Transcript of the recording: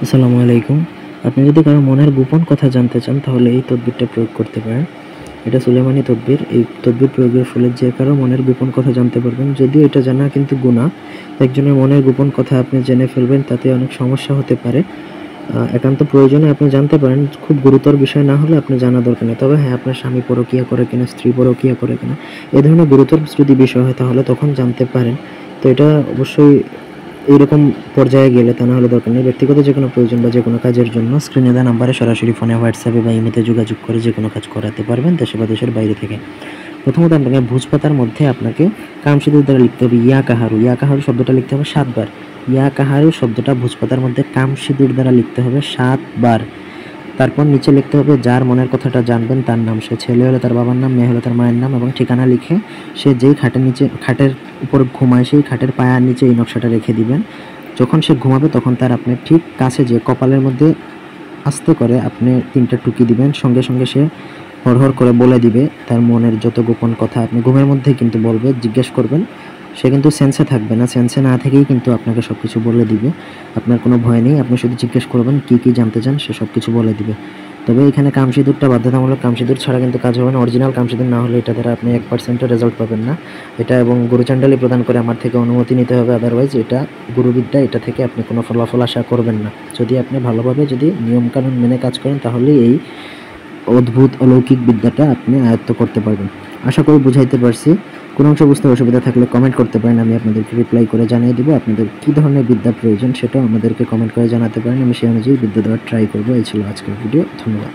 আসসালামু আলাইকুম। আপনি যদি কারো মনের গোপন কথা জানতে চান তাহলে এই তদবিরটা প্রয়োগ করতে পারেন। এটা সুলেমানি তদবির। এই তদবির প্রয়োগের ফলে যে কারো মনের গোপন কথা জানতে পারবেন। যদিও এটা জানা কিন্তু গুনাহ। একজনের মনের গোপন কথা আপনি জেনে ফেলবেন, তাতে অনেক সমস্যা হতে পারে। একান্ত প্রয়োজনে আপনি জানতে পারেন। খুব গুরুতর বিষয় না হলে আপনি জানা দরকার নেই। তবে হ্যাঁ, আপনার স্বামী পরকীয়া করে কিনা, স্ত্রী পরকীয়া করে কিনা, এ ধরনের গুরুতর যদি বিষয় হয় তাহলে তখন জানতে পারেন। তো এটা অবশ্যই এইরকম পর্যায়ে গেলে, তা না হলে দরকার নেই। ব্যক্তিগত যেকোনো প্রয়োজন বা যেকোনো কাজের জন্য স্ক্রিনে দেওয়া নাম্বারে সরাসরি ফোনে, হোয়াটসঅ্যাপে বা ইমোতে যোগাযোগ করে যেকোনো কাজ করাতে পারবেন দেশে বা দেশের বাইরে থেকে। প্রথমত আপনাকে ভোজপাতার মধ্যে আপনাকে কামসিঁদুর দ্বারা লিখতে হবে ইয়া কাহারু। ইয়া কাহারু শব্দটা লিখতে হবে ৭ বার। ইয়া কাহারু শব্দটা ভোজপাতার মধ্যে কামসিঁদুর দ্বারা লিখতে হবে ৭ বার। তারপর নিচে লিখতে হবে যার মনের কথাটা জানবেন তার নাম। সে ছেলে হলে তার বাবার নাম, মেয়ে হলে তার মায়ের নাম এবং ঠিকানা লিখে সে যেই খাটের উপর ঘুমায় সেই খাটের পায়ার নিচে এই নকশাটা রেখে দিবেন। যখন সে ঘুমাবে তখন তার আপনি ঠিক কাছে যে কপালের মধ্যে আস্তে করে আপনি ৩টা টুকি দিবেন। সঙ্গে সঙ্গে সে হড়হড় করে বলে দিবে তার মনের যত গোপন কথা। আপনি ঘুমের মধ্যেই কিন্তু বলবে, জিজ্ঞেস করবেন। সে কিন্তু সেন্সে থাকবে না। সেন্সে না থেকেই কিন্তু আপনাকে সবকিছু বলে দিবে। আপনার কোনো ভয় নেই। আপনি শুধু জিজ্ঞেস করবেন কি জানতে চান, সে সবকিছু বলে দিবে। তবে এখানে কামসিঁদুরটা বাধ্যতামূলক। কামসিঁদুর ছাড়া কিন্তু কাজ হবে না। অরিজিনাল কামসিঁদুর না হলে এটা দ্বারা আপনি 1%ও রেজাল্ট পাবেন না। এটা এবং গুরুচাণ্ডালি প্রদান করে আমার থেকে অনুমতি নিতে হবে। আদারওয়াইজ এটা গুরুবিদ্যা, এটা থেকে আপনি কোনো ফলাফল আশা করবেন না। যদি আপনি ভালোভাবে নিয়মকানুন মেনে কাজ করেন তাহলেই এই অদ্ভুত অলৌকিক বিদ্যাটা আপনি আয়ত্ত করতে পারবেন। আশা করি বুঝাইতে পারছি। কোনো অংশ বুঝতে অসুবিধা থাকলে কমেন্ট করতে পারেন। আমি আপনাদেরকে রিপ্লাই করে জানিয়ে দিব। আপনাদের কী ধরনের বিদ্যা প্রয়োজন সেটাও আমাদেরকে কমেন্ট করে জানাতে পারেন। আমি সেই অনুযায়ী বিদ্যা দেওয়ার ট্রাই করব। এই ছিল আজকের ভিডিও। ধন্যবাদ।